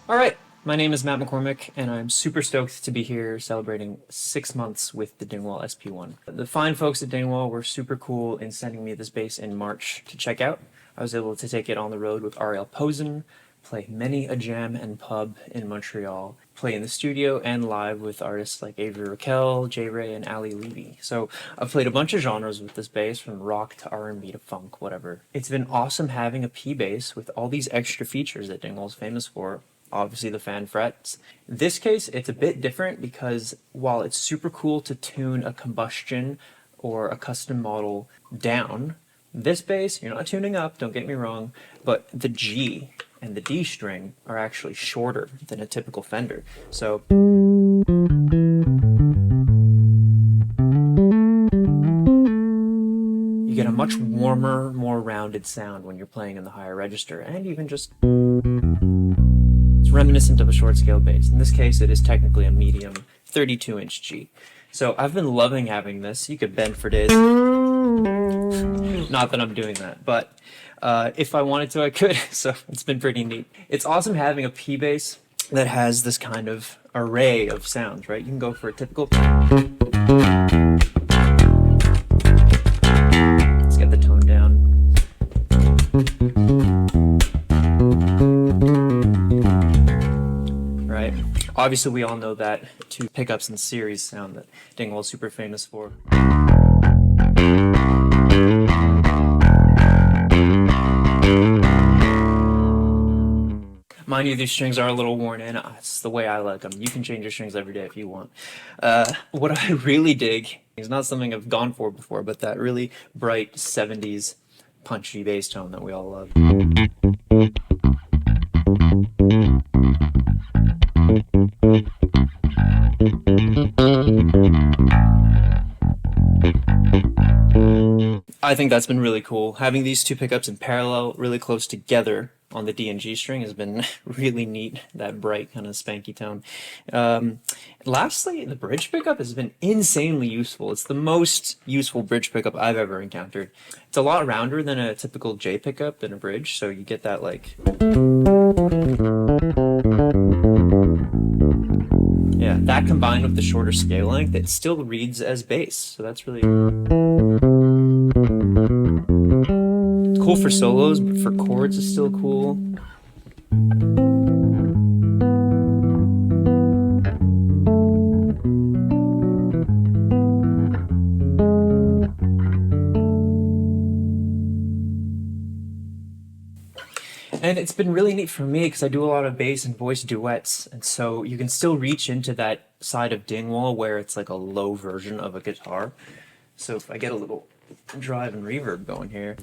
Alright, my name is Matt McCormack, and I'm super stoked to be here celebrating 6 months with the Dingwall SP1. The fine folks at Dingwall were super cool in sending me this bass in March to check out. I was able to take it on the road with Ariel Posen, play many a jam and pub in Montreal, play in the studio and live with artists like Avery Raquel, J. Ray, and Ali Levy. So I've played a bunch of genres with this bass, from rock to R&B to funk, whatever. It's been awesome having a P bass with all these extra features that Dingwall's famous for. Obviously the fan frets. In this case, it's a bit different because while it's super cool to tune a combustion or a custom model down, this bass, you're not tuning up, don't get me wrong, but the G and the D string are actually shorter than a typical Fender. So you get a much warmer, more rounded sound when you're playing in the higher register, and even just reminiscent of a short scale bass. In this case, it is technically a medium 32-inch G. So I've been loving having this. You could bend for days. Not that I'm doing that, but if I wanted to, I could. So it's been pretty neat. It's awesome having a P bass that has this kind of array of sounds, right? You can go for a typical. Let's get the tone down. Right? Obviously, we all know that two pickups in series sound that Dingwall is super famous for. Mind you, these strings are a little worn in. It's the way I like them. You can change your strings every day if you want. What I really dig is not something I've gone for before, but that really bright 70s punchy bass tone that we all love. I think that's been really cool. Having these two pickups in parallel, really close together on the D and G string, has been really neat, that bright kind of spanky tone. Lastly, the bridge pickup has been insanely useful. It's the most useful bridge pickup I've ever encountered. It's a lot rounder than a typical J pickup in a bridge, so you get that like... Yeah, that combined with the shorter scale length, it still reads as bass, so that's really cool for solos, but for chords it's still cool. And it's been really neat for me because I do a lot of bass and voice duets, and so you can still reach into that side of Dingwall where it's like a low version of a guitar. So if I get a little drive and reverb going here.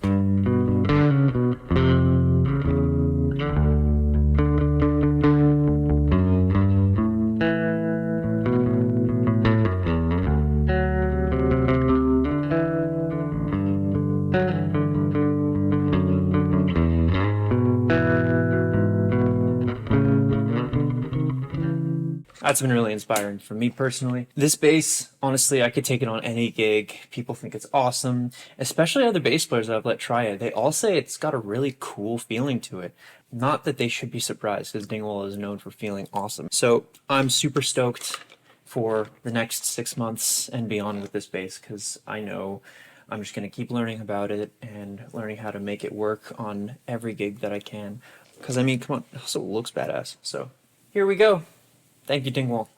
That's been really inspiring for me personally. This bass, honestly, I could take it on any gig. People think it's awesome, especially other bass players that I've let try it. They all say it's got a really cool feeling to it. Not that they should be surprised, because Dingwall is known for feeling awesome. So I'm super stoked for the next 6 months and beyond with this bass, because I know I'm just going to keep learning about it and learning how to make it work on every gig that I can. Because, I mean, come on, it also looks badass. So here we go. Thank you, Dingwall.